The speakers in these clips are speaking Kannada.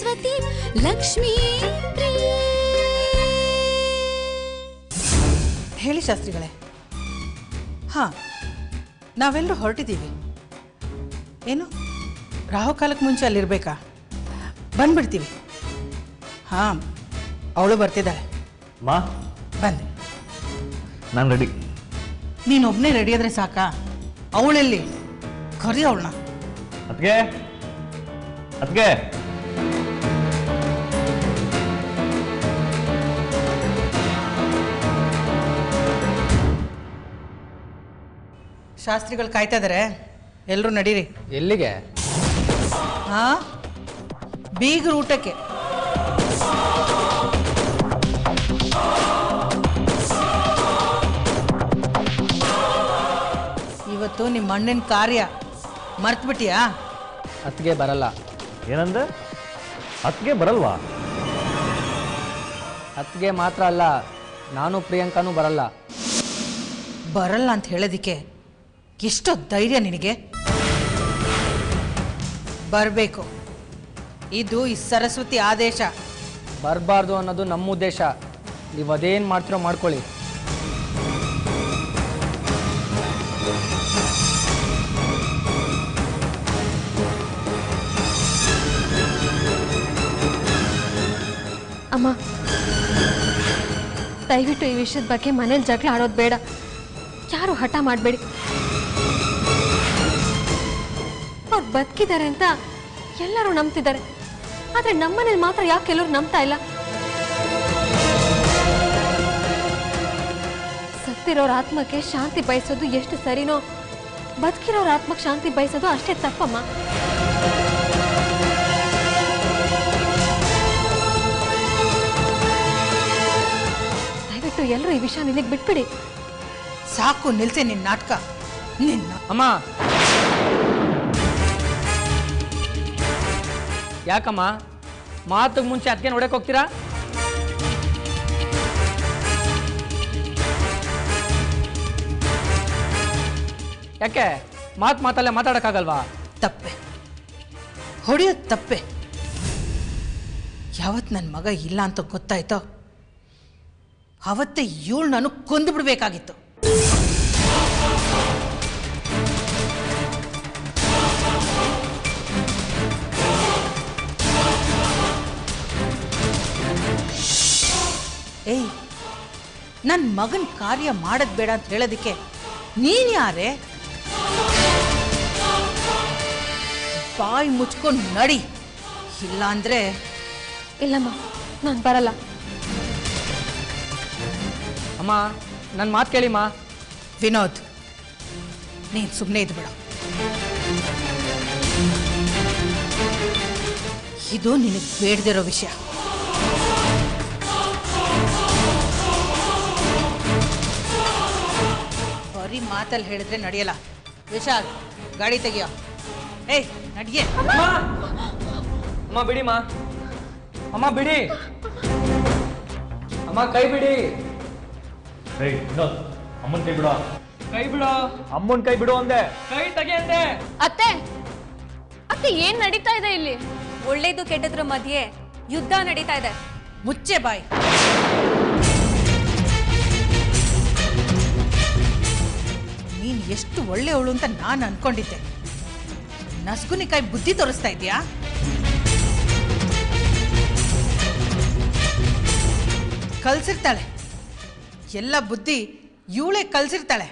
सरस्वती लक्ष्मी ಹೇಳಿ ಶಾಸ್ತ್ರಿಗಳೇ. ಹಾಂ, ನಾವೆಲ್ಲರೂ ಹೊರಟಿದ್ದೀವಿ. ಏನು ರಾಹುಕಾಲಕ್ಕೆ ಮುಂಚೆ ಅಲ್ಲಿರಬೇಕಾ? ಬಂದ್ಬಿಡ್ತೀವಿ. ಹಾಂ, ಅವಳು ಬರ್ತಿದ್ದಾಳೆ. ಮಾ ಬಂದೆ. ನಾನು ರೆಡಿ. ನೀನೊಬ್ಬನೇ ರೆಡಿ ಆದರೆ ಸಾಕಾ? ಅವಳೆಲ್ಲಿ? ಕರಿ ಅವಳನ್ನ. ಅದ್ಗೆ ಅದ್ಗೆ ಶಾಸ್ತ್ರಿಗಳು ಕಾಯ್ತಾ ಇದ್ದಾರೆ, ಎಲ್ಲರೂ ನಡೀರಿ. ಎಲ್ಲಿಗೆ? ಹಾಂ, ಬೀಗರ ಊಟಕ್ಕೆ. ಇವತ್ತು ನಿಮ್ಮ ಅಣ್ಣನ ಕಾರ್ಯ ಮರ್ತ್ಬಿಟ್ಟಿಯಾ? ಅತ್ತಿಗೆ ಬರಲ್ಲ. ಏನಂದೆ? ಅದ್ಗೆ ಬರಲ್ವಾ? ಅತ್ತಿಗೆ ಮಾತ್ರ ಅಲ್ಲ, ನಾನು ಪ್ರಿಯಾಂಕಾನೂ ಬರಲ್ಲ. ಬರಲ್ಲ ಅಂತ ಹೇಳೋದಿಕ್ಕೆ ಎಷ್ಟೋ ಧೈರ್ಯ ನಿನಗೆ? ಬರಬೇಕು. ಇದು ಈ ಸರಸ್ವತಿ ಆದೇಶ. ಬರಬಾರ್ದು ಅನ್ನೋದು ನಮ್ಮ ಉದ್ದೇಶ. ನೀವು ಅದೇನು ಮಾಡ್ತಿರೋ ಮಾಡ್ಕೊಳ್ಳಿ. ಅಮ್ಮ, ದಯವಿಟ್ಟು ಈ ವಿಷಯದ ಬಗ್ಗೆ ಮನೇಲಿ ಜಗಳ ಆಡೋದು ಬೇಡ. ಯಾರು ಹಠ ಮಾಡಬೇಡಿ. ಅವ್ರು ಬದುಕಿದ್ದಾರೆ ಅಂತ ಎಲ್ಲರೂ ನಂಬ್ತಿದ್ದಾರೆ, ಆದರೆ ನಮ್ಮನೇಲಿ ಮಾತ್ರ ಯಾಕೆ ಕೆಲವ್ರು ನಂಬ್ತಾ ಇಲ್ಲ? ಸತ್ತಿರೋರ ಆತ್ಮಕ್ಕೆ ಶಾಂತಿ ಬಯಸೋದು ಎಷ್ಟು ಸರಿನೋ, ಬದುಕಿರೋರ ಆತ್ಮಕ್ಕೆ ಶಾಂತಿ ಬಯಸೋದು ಅಷ್ಟೇ ತಪ್ಪಮ್ಮ. ದಯವಿಟ್ಟು ಎಲ್ಲರೂ ಈ ವಿಷಯ ನಿನಗೆ ಬಿಟ್ಬಿಡಿ. ಸಾಕು, ನಿಲ್ಸೆ ನಿನ್ನ ನಾಟಕ. ನಿನ್ನ ಅಮ್ಮ, ಯಾಕಮ್ಮ ಮಾತಿಗೆ ಮುಂಚೆ ಅದಕ್ಕೆ ನೋಡಕ್ಕೆ ಹೋಗ್ತೀರಾ? ಯಾಕೆ ಮಾತಲ್ಲೇ ಮಾತಾಡೋಕ್ಕಾಗಲ್ವಾ? ತಪ್ಪೆ, ಹೊಡೆಯೋದು ತಪ್ಪೆ. ಯಾವತ್ತು ನನ್ನ ಮಗ ಇಲ್ಲ ಅಂತ ಗೊತ್ತಾಯ್ತೋ ಅವತ್ತೇ ಇವಳು ನಾನು ಕೊಂದು ಬಿಡಬೇಕಾಗಿತ್ತು. ಏಯ್, ನನ್ನ ಮಗನ ಕಾರ್ಯ ಮಾಡೋದು ಬೇಡ ಅಂತ ಹೇಳೋದಕ್ಕೆ ನೀನು ಯಾರೇ? ಬಾಯಿ ಮುಚ್ಕೊಂಡು ನಡಿ, ಇಲ್ಲ ಅಂದ್ರೆ. ಇಲ್ಲಮ್ಮ, ನಾನು ಬರಲ್ಲ. ಅಮ್ಮ, ನನ್ನ ಮಾತು ಕೇಳಿಮ್ಮ. ವಿನೋದ್, ನೀನು ಸುಮ್ಮನೆ ಇದ್ಬೇಡ. ಇದು ನಿನಗೆ ಬೇಡದಿರೋ ವಿಷಯ. ಬರೀ ಮಾತಲ್ಲಿ ಹೇಳಿದ್ರೆ ನಡೆಯಲ್ಲ. ವಿಶಾಲ್, ಗಾಡಿ ತೆಗಿಯೋ. ಏಯ್, ನಡಿಯೇ. ಅಮ್ಮ ಬಿಡಿಮ್ಮ, ಅಮ್ಮ ಬಿಡಿ, ಅಮ್ಮ ಕೈ ಬಿಡಿ. ಅಮ್ಮನ ಕೈ ಬಿಡೋ. ಕೈ ಬಿಡೋ. ಅಮ್ಮನ ಕೈ ಬಿಡು ಅಂದೆ. ಕೈ ತೆಗೆ ಅಂದೆ. ಅತ್ತೆ, ಅತ್ತೆ ಏನ್ ನಡೀತಾ ಇದೆ ಇಲ್ಲಿ? ಒಳ್ಳೇದು ಕೆಟ್ಟದ್ರ ಮಧ್ಯೆ ಯುದ್ಧ ನಡೀತಾ ಇದೆ. ಮುಚ್ಚೆ ಬಾಯ್. ನೀನು ಎಷ್ಟು ಒಳ್ಳೆಯವಳು ಅಂತ ನಾನು ಅನ್ಕೊಂಡಿದ್ದೆ. ನಸ್ಗುನಿಕಾಯಿ ಬುದ್ಧಿ ತೋರಿಸ್ತಾ ಇದೆಯಾ? ಕಲ್ಸಿರ್ತಾಳೆ, ಎಲ್ಲ ಬುದ್ಧಿ ಇವಳೇ ಕಲ್ಸಿರ್ತಾಳೆ.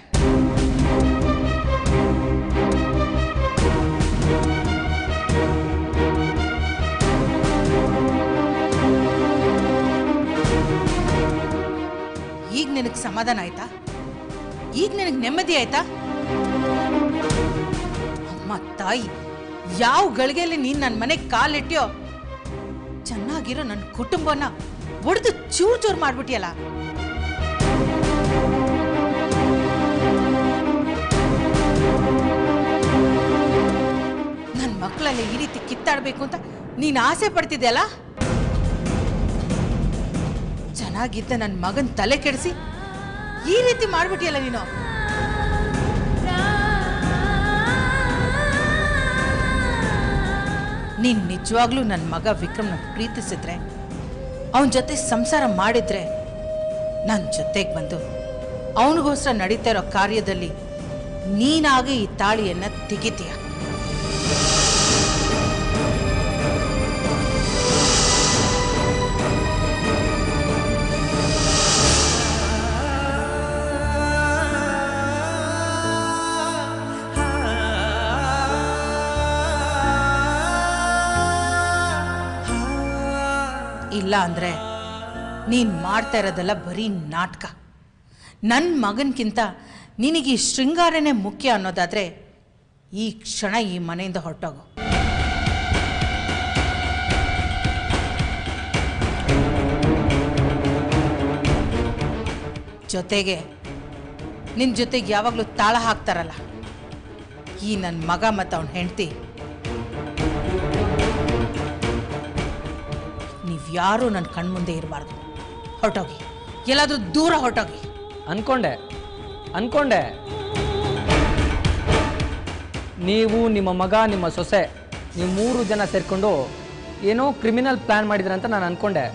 ಈಗ ನಿನಗೆ ಸಮಾಧಾನ ಆಯ್ತಾ? ಈಗ ನಿನಗೆ ನೆಮ್ಮದಿ ಆಯ್ತಾ? ಅಮ್ಮ ತಾಯಿ, ಯಾವ ಗಳಿಗೆಯಲ್ಲಿ ನೀನು ನನ್ನ ಮನೆಗೆ ಕಾಲಿಟ್ಯೋ ಚೆನ್ನಾಗಿರೋ ನನ್ನ ಕುಟುಂಬನ ಒಡೆದು ಚೂರು ಚೂರು ಮಾಡ್ಬಿಟ್ಟಿಯಲ್ಲ. ನನ್ನ ಮಕ್ಕಳೆಲ್ಲ ಈ ರೀತಿ ಕಿತ್ತಾಡಬೇಕು ಅಂತ ನೀನು ಆಸೆ ಪಡ್ತಿದ್ಯಲ್ಲ. ಚೆನ್ನಾಗಿದ್ದ ನನ್ನ ಮಗನ ತಲೆ ಕೆಡಿಸಿ ಈ ರೀತಿ ಮಾಡ್ಬಿಟ್ಟಿಯಲ್ಲ ನೀನು. ನೀನು ನಿಜವಾಗ್ಲೂ ನನ್ನ ಮಗ ವಿಕ್ರಮ್ನ ಪ್ರೀತಿಸಿದ್ರೆ ಅವನ ಜೊತೆ ಸಂಸಾರ ಮಾಡಿದ್ರೆ ನನ್ನ ಜೊತೆಗೆ ಬಂದು ಅವನಿಗೋಸ್ಕರ ನಡೀತಾ ಇರೋ ಕಾರ್ಯದಲ್ಲಿ ನೀನಾಗಿ ಈ ತಾಳಿಯನ್ನು ತೆಗಿತೀಯ. ಇಲ್ಲ ಅಂದ್ರೆ ನೀನ್ ಮಾಡ್ತಾ ಇರೋದೆಲ್ಲ ಬರೀ ನಾಟಕ. ನನ್ನ ಮಗನ್ಕಿಂತ ನಿನಗೆ ಈ ಶೃಂಗಾರನೇ ಮುಖ್ಯ ಅನ್ನೋದಾದ್ರೆ ಈ ಕ್ಷಣ ಈ ಮನೆಯಿಂದ ಹೊರಟೋಗು. ಜೊತೆಗೆ ನಿನ್ನ ಜೊತೆಗೆ ಯಾವಾಗಲೂ ತಾಳ ಹಾಕ್ತಾರಲ್ಲ ಈ ನನ್ನ ಮಗ ಮತ್ತು ಅವನ ಹೆಂಡತಿ, ನೀವ್ಯಾರೂ ನನ್ನ ಕಣ್ಮುಂದೆ ಇರಬಾರ್ದು. ಹೊರಟೋಗಿ, ಎಲ್ಲಾದರೂ ದೂರ ಹೊರಟೋಗಿ. ಅನ್ಕೊಂಡೆ ನೀವು, ನಿಮ್ಮ ಮಗ, ನಿಮ್ಮ ಸೊಸೆ, ನೀವು 3 ಜನ ಸೇರಿಕೊಂಡು ಏನೋ ಕ್ರಿಮಿನಲ್ ಪ್ಲಾನ್ ಮಾಡಿದ್ರಂತ ನಾನು ಅನ್ಕೊಂಡೆ.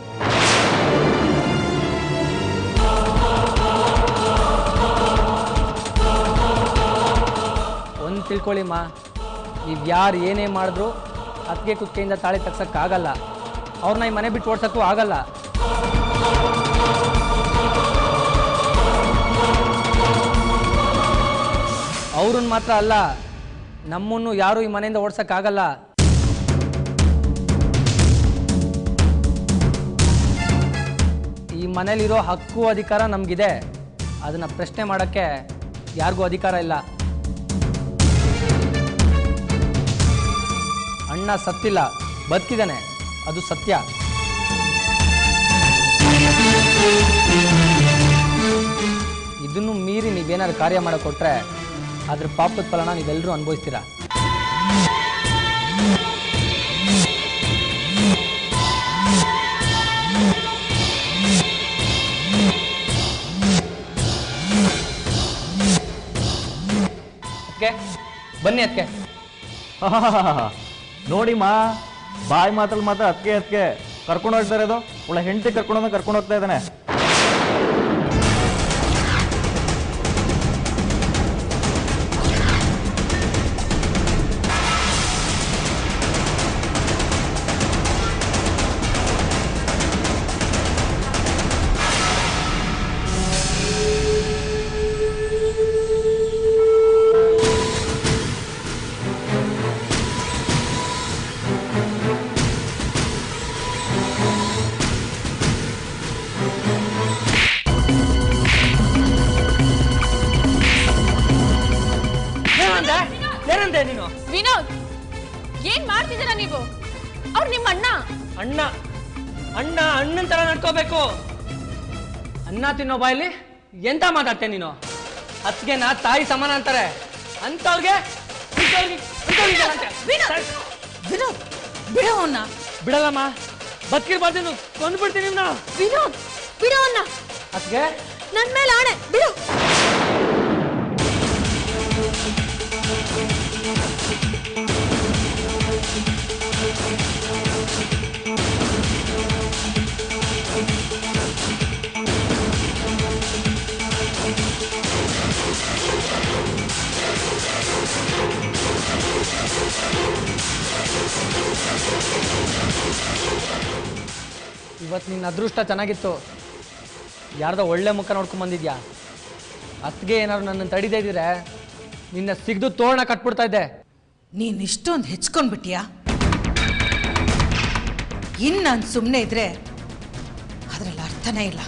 ಒಂದು ತಿಳ್ಕೊಳ್ಳಿಮ್ಮ, ನೀವು ಯಾರು ಏನೇ ಮಾಡಿದ್ರು ಅತ್ತಿಗೆ ಕುತ್ತಿಗೆಯಿಂದ ತಾಳಿ ತಗ್ಸೋಕ್ಕಾಗಲ್ಲ. ಅವ್ರನ್ನ ಈ ಮನೆ ಬಿಟ್ಟು ಓಡ್ಸೋಕ್ಕೂ ಆಗಲ್ಲ. ಅವ್ರನ್ನ ಮಾತ್ರ ಅಲ್ಲ, ನಮ್ಮನ್ನು ಯಾರು ಈ ಮನೆಯಿಂದ ಓಡ್ಸೋಕ್ಕಾಗಲ್ಲ. ಈ ಮನೇಲಿರೋ ಹಕ್ಕು ಅಧಿಕಾರ ನಮಗಿದೆ. ಅದನ್ನು ಪ್ರಶ್ನೆ ಮಾಡೋಕ್ಕೆ ಯಾರಿಗೂ ಅಧಿಕಾರ ಇಲ್ಲ. ಅಣ್ಣ ಸತ್ತಿಲ್ಲ, ಬದುಕಿದ್ದಾನೆ, ಅದು ಸತ್ಯ. ಇದನ್ನು ಮೀರಿ ನೀವೇನಾದ್ರು ಕಾರ್ಯ ಮಾಡಿಕೊಟ್ರೆ ಅದ್ರ ಪಾಪದ ಫಲನ ನೀವೆಲ್ಲರೂ ಅನುಭವಿಸ್ತೀರಾ. ಅದಕ್ಕೆ ಬನ್ನಿ. ಅದಕ್ಕೆ ನೋಡಿಮ್ಮ, ಬಾಯಿ ಮಾತಲ್ಲಿ ಮಾತ್ರ ಅದಕ್ಕೆ ಕರ್ಕೊಂಡು ಹೋಗ್ತಾ ಇರೋದು. ಒಳ್ಳೆ ಹೆಂಡತಿ ಕರ್ಕೊಂಡು ಹೋಗ್ತಾ ಇದ್ದಾನೆ. ಏನಂದೆ ನೀನು? ವಿನೋದ್, ಏನ್ ಮಾಡ್ತಿದ್ದೀರಾ ನೀವು? ಅವ್ರು ನಿಮ್ಮ ಅಣ್ಣ. ಅಣ್ಣನ ತರ ನಡ್ಕೋಬೇಕು. ಅನ್ನ ತಿನ್ನೋ ಬಾಯಲ್ಲಿ ಎಂತ ಮಾತಾಡ್ತೇನೆ ನೀನು? ಅತ್ತಿಗೆನ ತಾಯಿ ಸಮಾನ ಅಂತಾರೆ. ಅಂತವ್ರಿಗೆ ವಿನೋದ್, ಬಿಡೋವನ್ನ. ಬಿಡಲ್ಲಮ್ಮ, ಬದುಕಿರ್ಬಾರ್ದು, ಕೊಂದ್ಬಿಡ್ತೀನಿ ನಿಮ್ನ. ವಿನೋದ್, ಬಿಡೋವನ್ನ. ಅತ್ತಿಗೆ, ನನ್ ಮೇಲೆ ಆಣೆ, ಬಿಡು. ಇವತ್ತು ನಿನ್ನ ಅದೃಷ್ಟ ಚೆನ್ನಾಗಿತ್ತು. ಯಾರ್ದೋ ಒಳ್ಳೆ ಮುಖ ನೋಡ್ಕೊಂಡ್ ಬಂದಿದ್ಯಾ. ಅತ್ತಿಗೆ ಏನಾದ್ರು ನನ್ನ ತಡಿದೇ ಇದ್ರೆ ನಿನ್ನ ಸಿಗ್ದು ತೋರಣ ಕಟ್ಬಿಡ್ತಾ ಇದ್ದೆ. ನೀನ್ ಇಷ್ಟೊಂದು ಹೆಚ್ಕೊಂಡ್ಬಿಟ್ಟಿಯಾ? ಇನ್ನು ನಾನು ಸುಮ್ಮನೆ ಇದ್ರೆ ಅದರಲ್ಲಿ ಅರ್ಥನೇ ಇಲ್ಲ.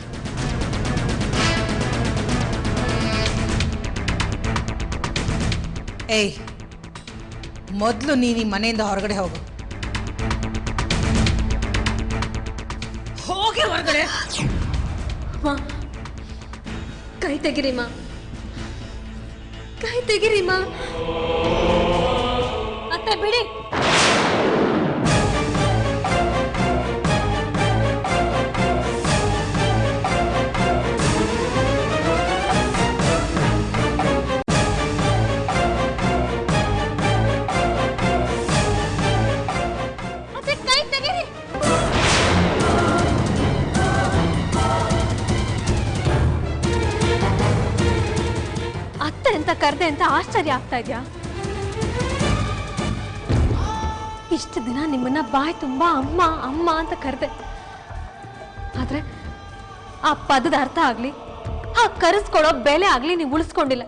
ಏಯ್, ಮೊದಲು ನೀನು ಈ ಮನೆಯಿಂದ ಹೊರಗಡೆ ಹೋಗು. ಹೋಗಿ ಹೊರಗಡೆ. ಮಾ, ಕೈ ತೆಗಿರಿಮ್ಮ, ಕೈ ತೆಗಿರಿಮ್ಮ. ಅತ್ತೆ ಬಿಡಿ. ಅತ್ತೆ ಅಂತ ಕರೆದೆ ಅಂತ ಆಶ್ಚರ್ಯ ಆಗ್ತಾ ಇದ್ಯಾ? ಇಷ್ಟು ದಿನ ನಿಮ್ಮನ್ನ ಬಾಯಿ ತುಂಬಾ ಅಮ್ಮ ಅಮ್ಮ ಅಂತ ಕರೆದೆ, ಆದ್ರೆ ಆ ಪದದ ಅರ್ಥ ಆಗ್ಲಿ, ಆ ಕರೆಸ್ಕೊಡೋ ಬೆಲೆ ಆಗ್ಲಿ ನೀವು ಉಳಿಸ್ಕೊಂಡಿಲ್ಲ.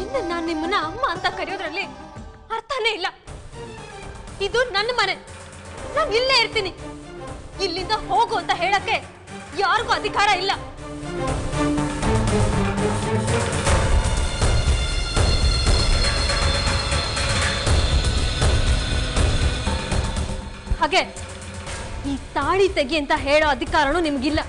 ಇನ್ನು ನಾನು ನಿಮ್ಮನ್ನ ಅಮ್ಮ ಅಂತ ಕರೆಯೋದ್ರಲ್ಲಿ ಅರ್ಥನೇ ಇಲ್ಲ. ಇದು ನನ್ನ ಮನೆ, ನಾನು ಇಲ್ಲೇ ಇರ್ತೀನಿ. ಇಲ್ಲಿಂದ ಹೋಗು ಅಂತ ಹೇಳಕ್ಕೆ ಯಾರಿಗೂ ಅಧಿಕಾರ ಇಲ್ಲ. ಹಾಗೆ ಈ ತಾಳಿ ತೆಗಿ ಅಂತ ಹೇಳೋ ಅಧಿಕಾರನೂ ನಿಮ್ಗಿಲ್ಲ.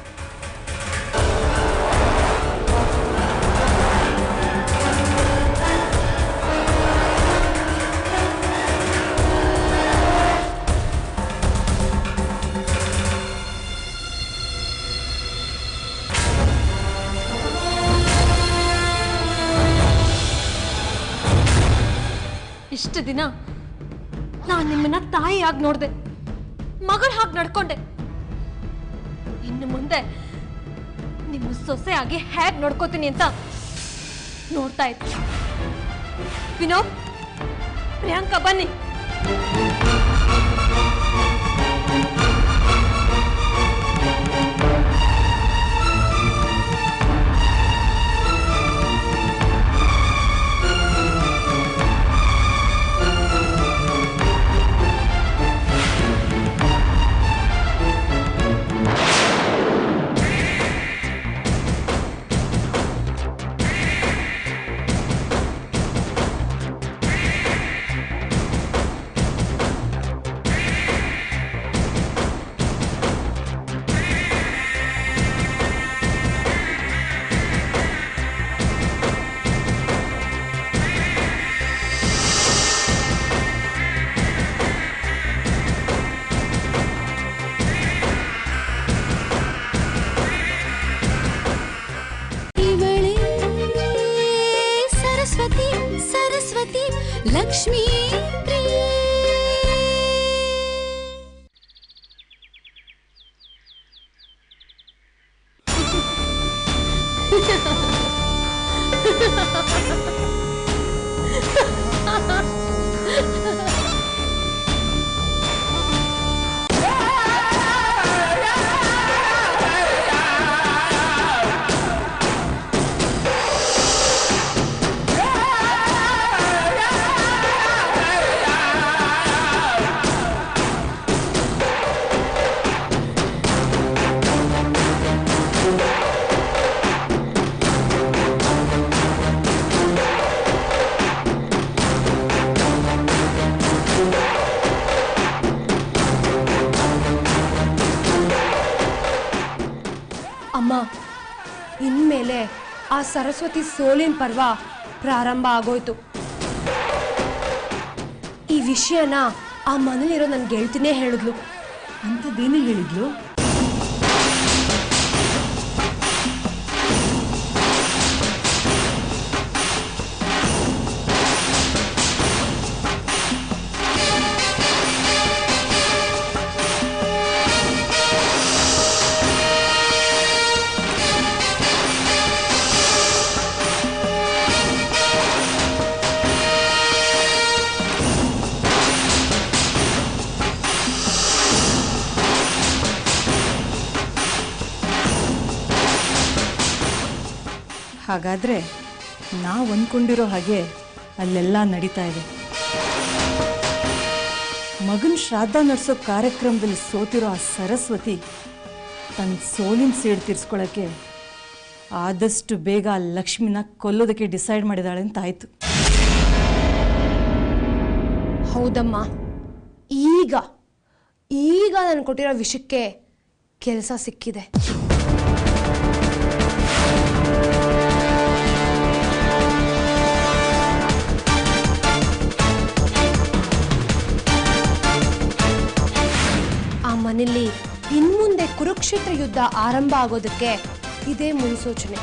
ಇಷ್ಟು ದಿನ ನಾನು ನಿಮ್ಮನ್ನ ತಾಯಿಯಾಗಿ ನೋಡ್ದೆ, ಮಗಳ ಹಾಗೆ ನಡ್ಕೊಂಡೆ. ಇನ್ನು ಮುಂದೆ ನಿಮ್ಮ ಸೊಸೆಯಾಗಿ ಹೇಗ್ ನೋಡ್ಕೋತೀನಿ ಅಂತ ನೋಡ್ತಾ ಇದ್ದೆ. ವಿನೋದ್, ಪ್ರಿಯಾಂಕಾ ಬನ್ನಿ. सरस्वती लक्ष्मी ಅಮ್ಮ, ಇನ್ಮೇಲೆ ಆ ಸರಸ್ವತಿ ಸೋಲಿನ ಪರ್ವ ಪ್ರಾರಂಭ ಆಗೋಯ್ತು. ಈ ವಿಷಯನ ಆ ಮನೇಲಿರೋ ನನ್ನ ಗೆಳತಿನೇ ಹೇಳಿದ್ಲು. ಅಂಥದ್ದೇನೇ ಹೇಳಿದ್ಲು? ಹಾಗಾದರೆ ನಾವು ಅಂದ್ಕೊಂಡಿರೋ ಹಾಗೆ ಅಲ್ಲೆಲ್ಲ ನಡೀತಾ ಇದೆ. ಮಗನ ಶ್ರಾದ್ದ ನಡೆಸೋ ಕಾರ್ಯಕ್ರಮದಲ್ಲಿ ಸೋತಿರೋ ಆ ಸರಸ್ವತಿ ತನ್ನ ಸೋಲಿನ ಸೇಡು ತೀರಿಸ್ಕೊಳ್ಳೋಕ್ಕೆ ಆದಷ್ಟು ಬೇಗ ಆ ಲಕ್ಷ್ಮಿನ ಕೊಲ್ಲೋದಕ್ಕೆ ಡಿಸೈಡ್ ಮಾಡಿದಾಳೆ ಅಂತ ಆಯಿತು. ಹೌದಮ್ಮ, ಈಗ ನಾನು ಕೊಟ್ಟಿರೋ ವಿಷಯಕ್ಕೆ ಕೆಲಸ ಸಿಕ್ಕಿದೆ. ಆ ಮನೆಯಲ್ಲಿ ಇನ್ಮುಂದೆ ಕುರುಕ್ಷೇತ್ರ ಯುದ್ಧ ಆರಂಭ ಆಗೋದಕ್ಕೆ ಇದೇ ಮುನ್ಸೂಚನೆ.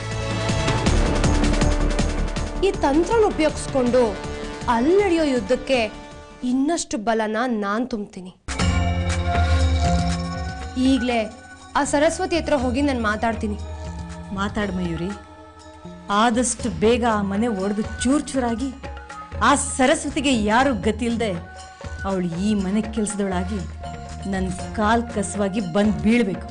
ಈ ತಂತ್ರನ ಉಪಯೋಗಿಸ್ಕೊಂಡು ಅಲ್ಲಿ ನಡೆಯೋ ಯುದ್ಧಕ್ಕೆ ಇನ್ನಷ್ಟು ಬಲನ ನಾನು ತುಂಬ್ತೀನಿ. ಈಗಲೇ ಆ ಸರಸ್ವತಿ ಹತ್ರ ಹೋಗಿ ನಾನು ಮಾತಾಡ್ತೀನಿ. ಮಾತಾಡ್ ಮಯೂರಿ, ಆದಷ್ಟು ಬೇಗ ಆ ಮನೆ ಒಡೆದು ಚೂರ್ ಚೂರಾಗಿ ಆ ಸರಸ್ವತಿಗೆ ಯಾರು ಗತಿ ಇಲ್ಲದೆ ಅವಳು ಈ ಮನೆ ಕೆಲಸದೊಳಾಗಿ ನನ್ನ ಕಾಲ್ ಕಸವಾಗಿ ಬಂದು ಬೀಳ್ಬೇಕು.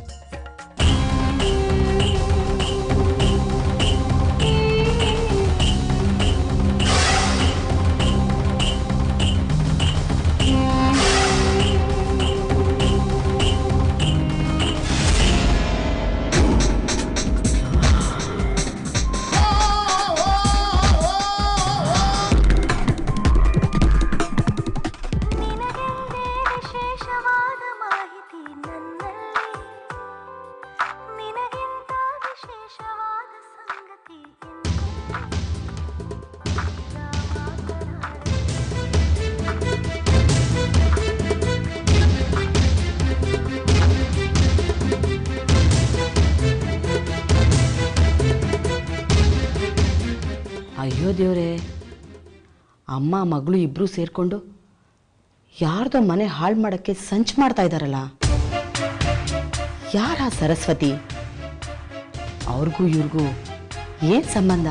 ಅಯ್ಯೋ ದೇವ್ರೆ, ಅಮ್ಮ ಮಗಳು ಇಬ್ಬರು ಸೇರಿಕೊಂಡು ಯಾರ್ದೋ ಮನೆ ಹಾಳು ಮಾಡೋಕ್ಕೆ ಸಂಚು ಮಾಡ್ತಾ ಇದ್ದಾರಲ್ಲ. ಯಾರ ಸರಸ್ವತಿ? ಅವ್ರಿಗೂ ಇವ್ರಿಗೂ ಏನು ಸಂಬಂಧ?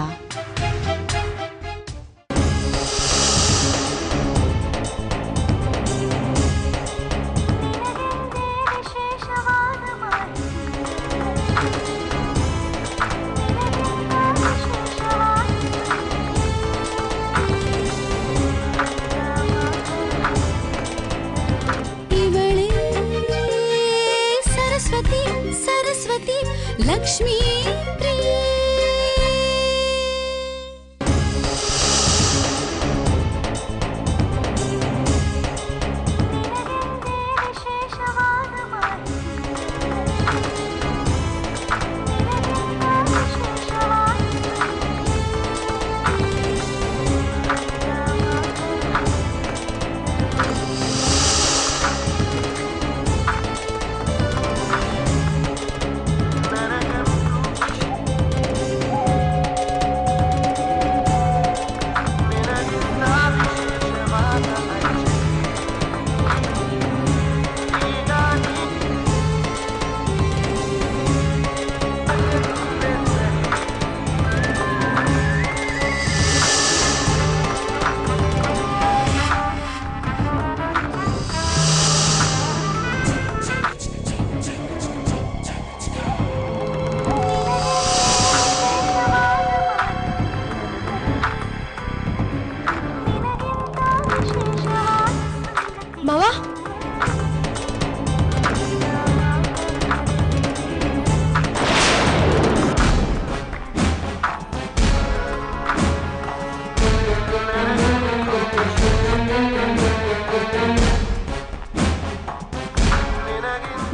सरस्वती लक्ष्मी प्रिये ಮಾವ,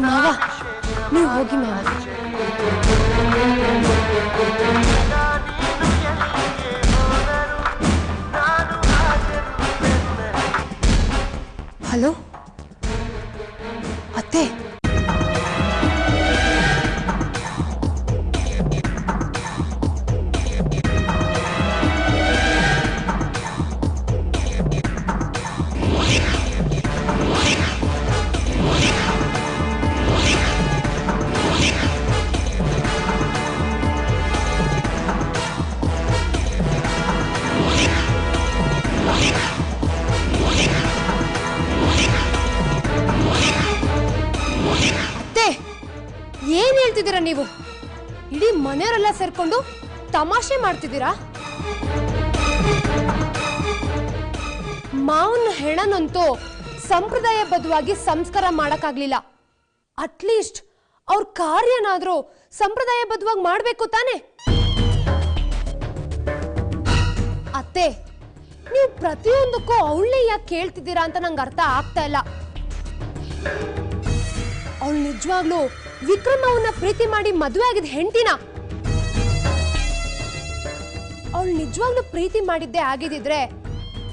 ಮಾವ ನೀವು ಹೋಗಿ ಮಾವ. ಹಲೋ ಅತ್ತೆ, ಏನ್ ಹೇಳ್ತಿದ್ದೀರಾ ನೀವು? ಇಡೀ ಮನೆಯವರೆಲ್ಲ ಸೇರ್ಕೊಂಡು ತಮಾಷೆ ಮಾಡ್ತಿದ್ದೀರಾ? ಮಾವನ ಹೆಣನಂತೂ ಸಂಪ್ರದಾಯಬದ್ಧವಾಗಿ ಸಂಸ್ಕಾರ ಮಾಡಕ್ಕಾಗ್ಲಿಲ್ಲ. ಅಟ್ಲೀಸ್ಟ್ ಅವ್ರ ಕಾರ್ಯನಾದ್ರೂ ಸಂಪ್ರದಾಯಬದ್ಧವಾಗಿ ಮಾಡ್ಬೇಕು ತಾನೆ? ಅತ್ತೆ, ನೀವು ಪ್ರತಿಯೊಂದಕ್ಕೂ ಅವಳನ್ನೇ ಯಾಕೆ ಕೇಳ್ತಿದ್ದೀರಾ ಅಂತ ನಂಗೆ ಅರ್ಥ ಆಗ್ತಾ ಇಲ್ಲ. ಅವಳು ನಿಜವಾಗ್ಲೂ ವಿಕ್ರಮ್ ಅವನ್ನ ಪ್ರೀತಿ ಮಾಡಿ ಮದುವೆ ಆಗಿದ್ದ ಹೆಂಡತಿನ? ಅವಳು ನಿಜವಾಗ್ಲೂ ಪ್ರೀತಿ ಮಾಡಿದ್ದೆ ಆಗಿದ್ರೆ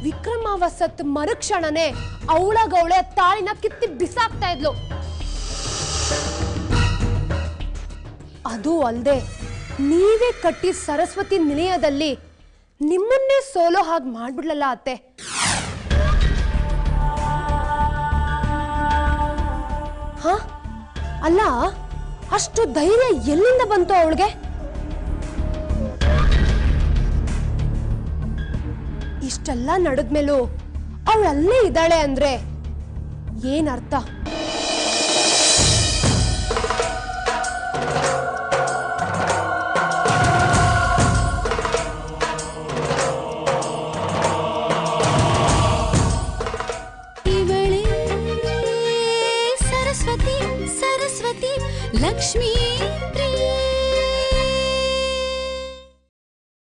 ವಿಕ್ರಮ್ ಅವ ಸತ್ ಮರುಕ್ಷಣನೇ ಅವಳಗವಳೆ ತಾಳಿನ ಕಿತ್ತಿ ಬಿಸಾಕ್ತಾ ಇದ್ಲು. ಅದು ಅಲ್ಲದೆ ನೀವೇ ಕಟ್ಟಿ ಸರಸ್ವತಿ ನಿಲಯದಲ್ಲಿ ನಿಮ್ಮನ್ನೇ ಸೋಲೋ ಹಾಗೆ ಮಾಡ್ಬಿಡ್ಲಲ್ಲ ಅತ್ತೆ. ಹ ಅಲ್ಲ, ಅಷ್ಟು ಧೈರ್ಯ ಎಲ್ಲಿಂದ ಬಂತು ಅವಳಿಗೆ? ಇಷ್ಟೆಲ್ಲ ನಡೆದ್ಮೇಲೂ ಅವಳಲ್ಲೇ ಇದ್ದಾಳೆ ಅಂದ್ರೆ ಏನರ್ಥ? ಇವಳೇ ಸರಸ್ವತಿ ಸರಸ್ವತಿ ಲಕ್ಷ್ಮೀ